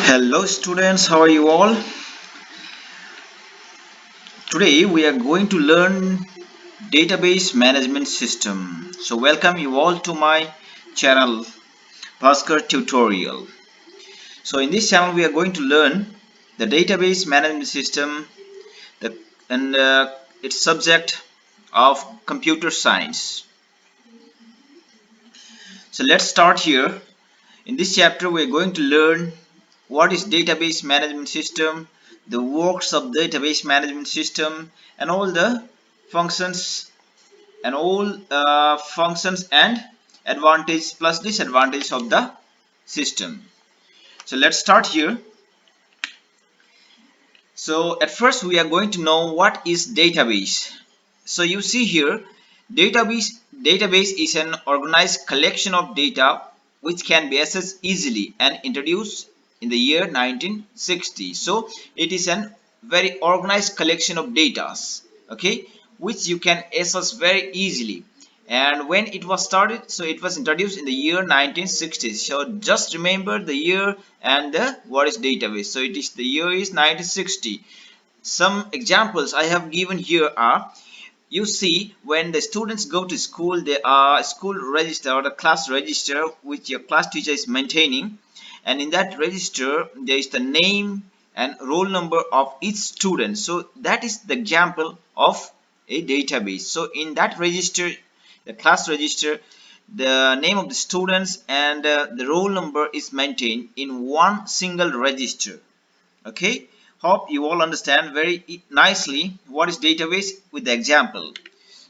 Hello students, how are you all? Today we are going to learn database management system. So welcome you all to my channel Bhaskar tutorial. So in this channel we are going to learn the database management system the, and its subject of computer science. So let's start here. In this chapter we are going to learn what is database management system, the works of database management system, and all the functions and advantage plus disadvantage of the system. So let's start here. So at first we are going to know what is database. So you see here, database is an organized collection of data which can be accessed easily and introduced in the year 1960. So it is an very organized collection of data, okay, which you can access very easily. And when it was started, so it was introduced in the year 1960. So just remember the year and the what is database. So it is the year is 1960. Some examples I have given here are, you see, when the students go to school, there are school register or the class register which your class teacher is maintaining, and in that register there is the name and roll number of each student. So that is the example of a database. So in that register, the class register, the name of the students and the roll number is maintained in one single register. Okay, hope you all understand very nicely what is database with the example.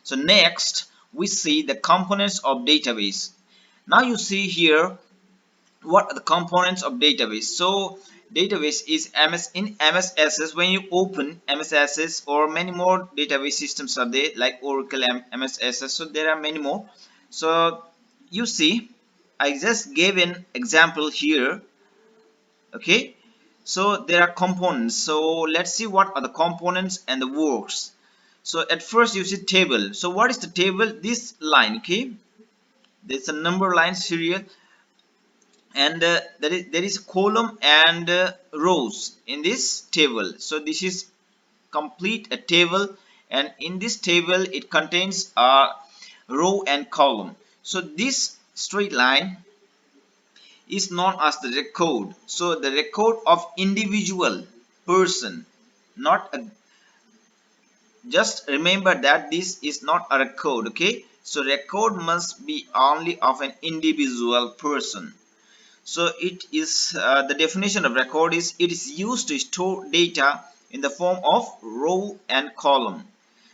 So next we see the components of database. Now you see here what are the components of database. So database is in MS Access. When you open MS Access, or many more database systems are there like Oracle, MS Access, so there are many more. So you see, I just gave an example here. Okay, so there are components. So let's see what are the components and the works. So at first you see table. So what is the table? This line, okay, there's a number line serial, and there is column and rows in this table. So this is complete a table, and in this table it contains a row and column. So this straight line is known as the record. So the record of individual person, not a, just remember that this is not a record. Okay, so record must be only of an individual person. So it is the definition of record is, it is used to store data in the form of row and column.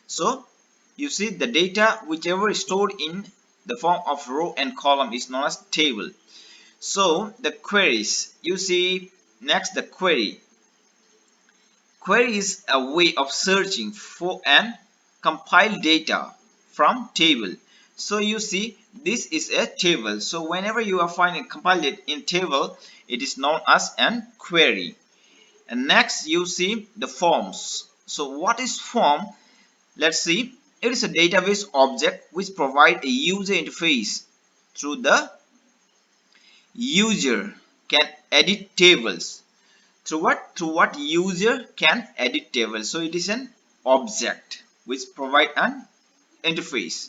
So you see, the data whichever is stored in the form of row and column is known as table. So the queries, you see, next the query. Query is a way of searching for and compile data from table. So you see, this is a table. So whenever you are finding compiled it in table, it is known as an query. And next you see the forms. So what is form? Let's see. It is a database object which provide a user interface. Through the user can edit tables. Through what user can edit tables. So it is an object which provide an interface,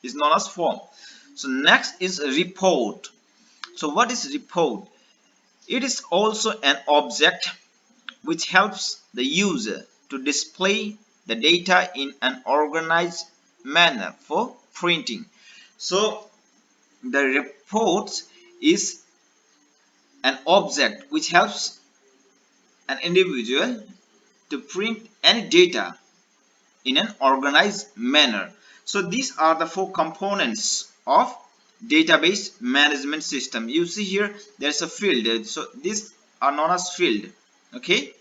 is known as form. So next is report. So what is report? It is also an object which helps the user to display the data in an organized manner for printing. So the report is an object which helps an individual to print any data in an organized manner. So these are the four components of database management system. You see here there's a field, so these are known as field. Okay,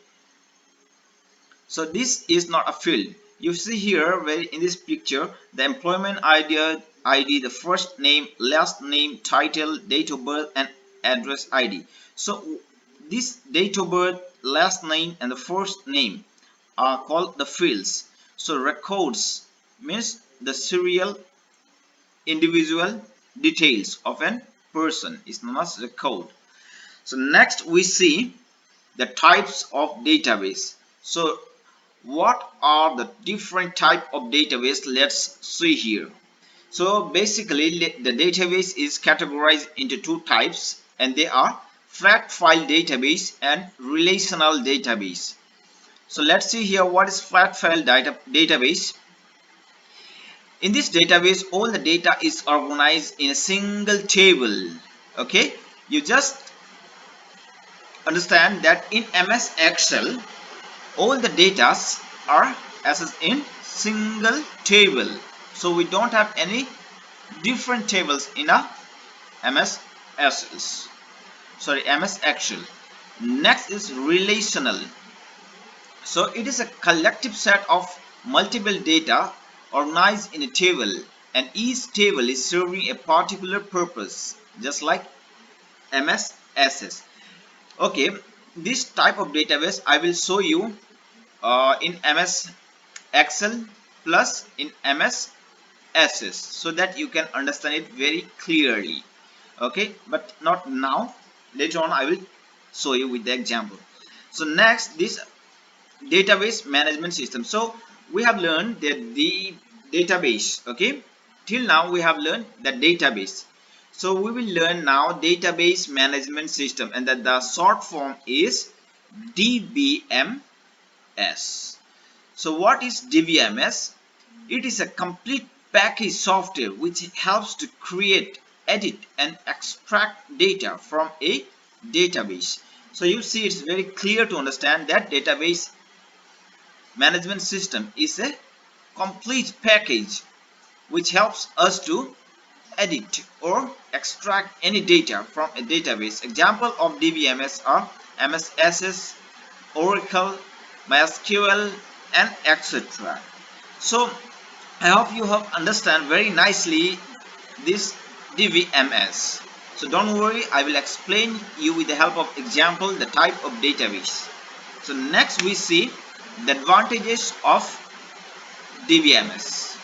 so this is not a field. You see here where in this picture the employment ID, the first name, last name, title, date of birth and address ID. So this date of birth, last name and the first name are called the fields. So records means the serial individual details of an person is known as record. So next we see the types of database. So what are the different type of database? Let's see here. So basically the database is categorized into two types, and they are flat file database and relational database. So let's see here what is flat file database. In this database, all the data is organized in a single table. Okay, you just understand that in MS Excel, all the data are accessed in single table. So we don't have any different tables in a MS Access. Sorry, MS Excel. Next is relational. So it is a collective set of multiple data organized in a table, and each table is serving a particular purpose, just like MS Access. Okay, this type of database I will show you in MS Excel plus in MS Access, so that you can understand it very clearly. Okay, but not now. Later on I will show you with the example. So next, this database management system. So we have learned that the database. Okay, till now we have learned the database. So we will learn now database management system, and that the short form is DBMS. So what is DBMS? It is a complete package software which helps to create, edit and extract data from a database. So you see, it's very clear to understand that database management system is a complete package which helps us to edit or extract any data from a database. Example of DBMS are MS Access, Oracle, MySQL and etc. So I hope you have understand very nicely this DBMS. So don't worry, I will explain you with the help of example the type of database. So next we see the advantages of DBMS,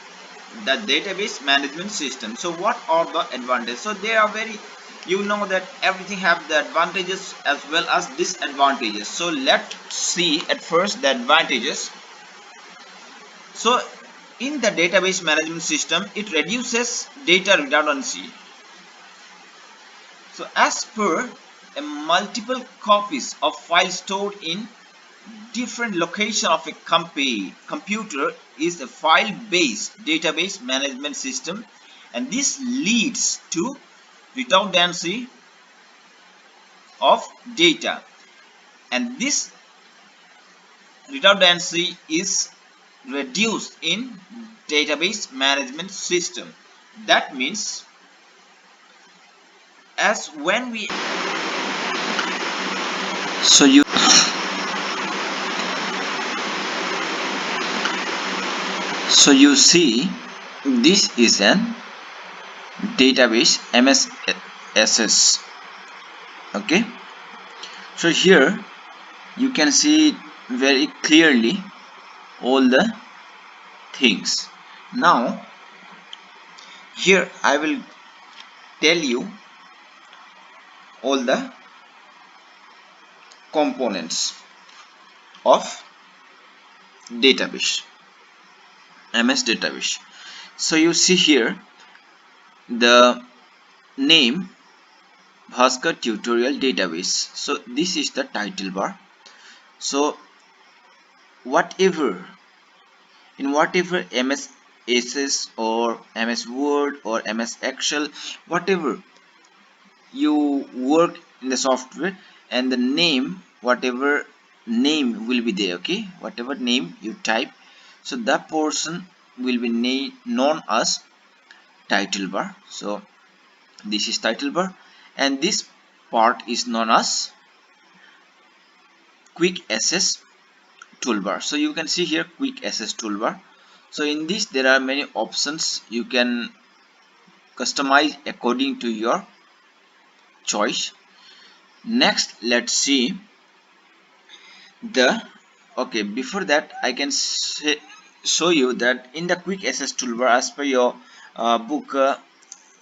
the database management system. So what are the advantages? So they are very, you know that everything have the advantages as well as disadvantages. So let's see at first the advantages. So in the database management system, it reduces data redundancy. So as per a multiple copies of files stored in different location of a computer is a file-based database management system, and this leads to redundancy of data, and this redundancy is reduced in database management system. That means as when we so you so you see, this is an database MS Access. Okay, so here you can see very clearly all the things. Now here I will tell you all the components of database, MS database. So you see here the name Bhaskar tutorial database. So this is the title bar. So whatever whatever MS Access or MS Word or MS Excel, whatever you work in the software, and the name, whatever name will be there. Okay, whatever name you type, so that portion will be known as title bar. So this is title bar, and this part is known as quick access toolbar. So you can see here quick access toolbar. So in this there are many options you can customize according to your choice. Next, let's see the okay, before that I can show you that in the quick access toolbar, as per your book,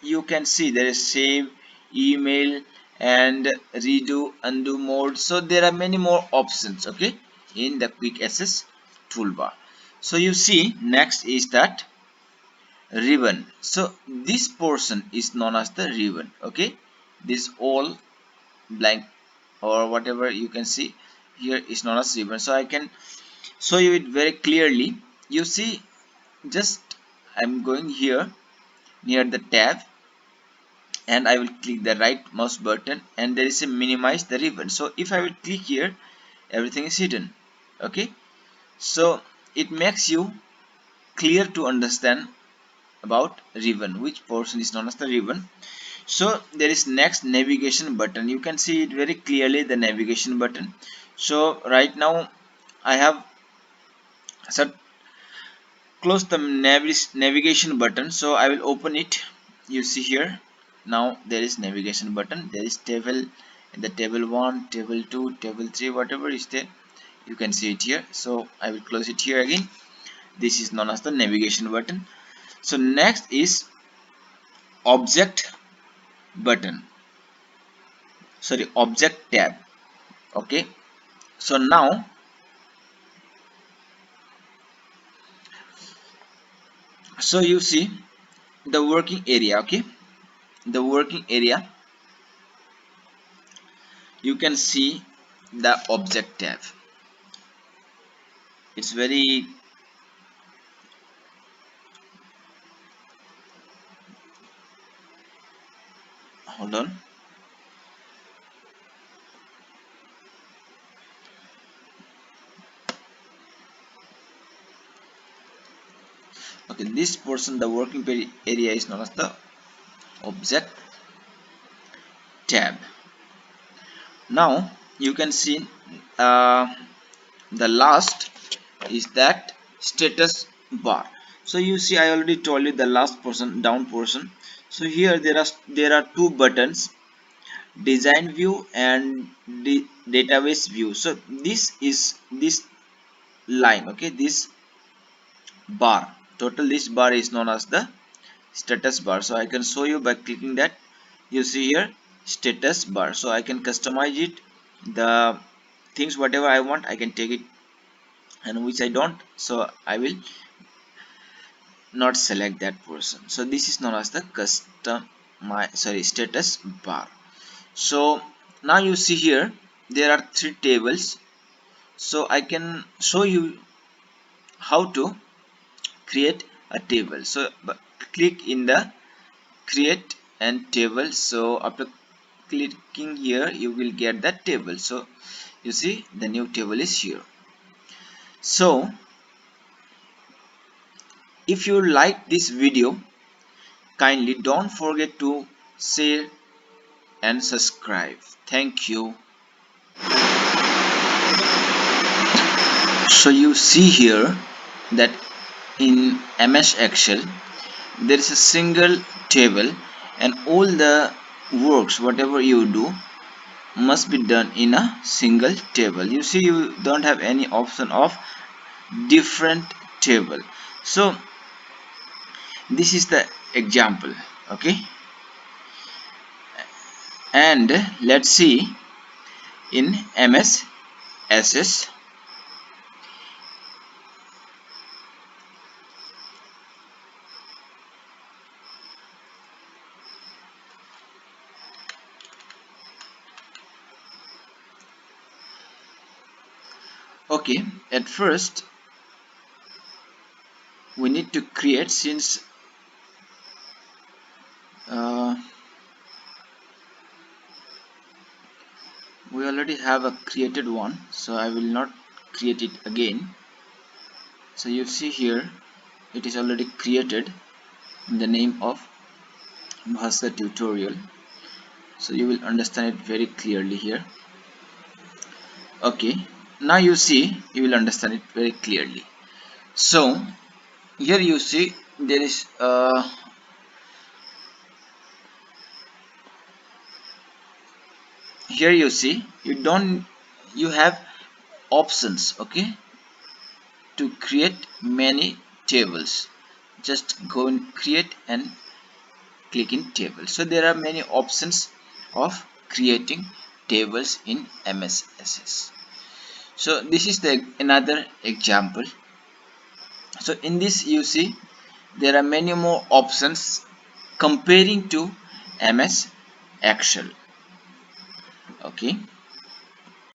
you can see there is save, email and redo, undo mode. So there are many more options, okay, in the quick access toolbar. So you see, next is that ribbon. So this portion is known as the ribbon, okay. This all blank or whatever you can see here is known as ribbon. So I can show you it very clearly. You see, just I'm going here near the tab, and I will click the right mouse button, and there is a minimize the ribbon. So if I will click here, everything is hidden, okay. So it makes you clear to understand about ribbon, which portion is known as the ribbon. So there is next navigation button. You can see it very clearly, the navigation button. So right now I have set close the navigation button, so I will open it. You see here, now there is navigation button. There is table, the table 1, table 2, table 3, whatever is there, you can see it here. So I will close it here again. This is known as the navigation button. So next is object button, sorry, object tab, okay. So now, so you see the working area, okay. The working area, you can see the object tab. It's very, hold on, okay, this portion, the working area is known as the object tab. Now you can see uh, the last is that status bar. So you see, I already told you the last portion, down portion. So here there are two buttons, design view and database view. So this is this line, okay, this bar, total this bar is known as the status bar. So I can show you by clicking that. You see here, status bar. So I can customize it, the things whatever I want I can take it, and which I don't, so I will not select that portion. So this is known as the custom, my sorry, status bar. So now you see here there are three tables. So I can show you how to create a table. So click in the create and table. So after clicking here, you will get that table. So you see the new table is here. So if you like this video, kindly don't forget to share and subscribe. Thank you. So you see here that in MS Excel there is a single table, and all the works whatever you do must be done in a single table. You see, you don't have any option of different table. So this is the example, okay. And let's see in MS Access. Okay, at first we need to create, since uh, we already have a created one, so I will not create it again. So you see here it is already created in the name of Bhasa tutorial, so you will understand it very clearly here. Okay, now you see, you will understand it very clearly. So here you see there is here you see you have options, okay, to create many tables. Just go and create and click in table. So there are many options of creating tables in MS Access. So this is the another example. So in this you see there are many more options comparing to MS Excel. Okay.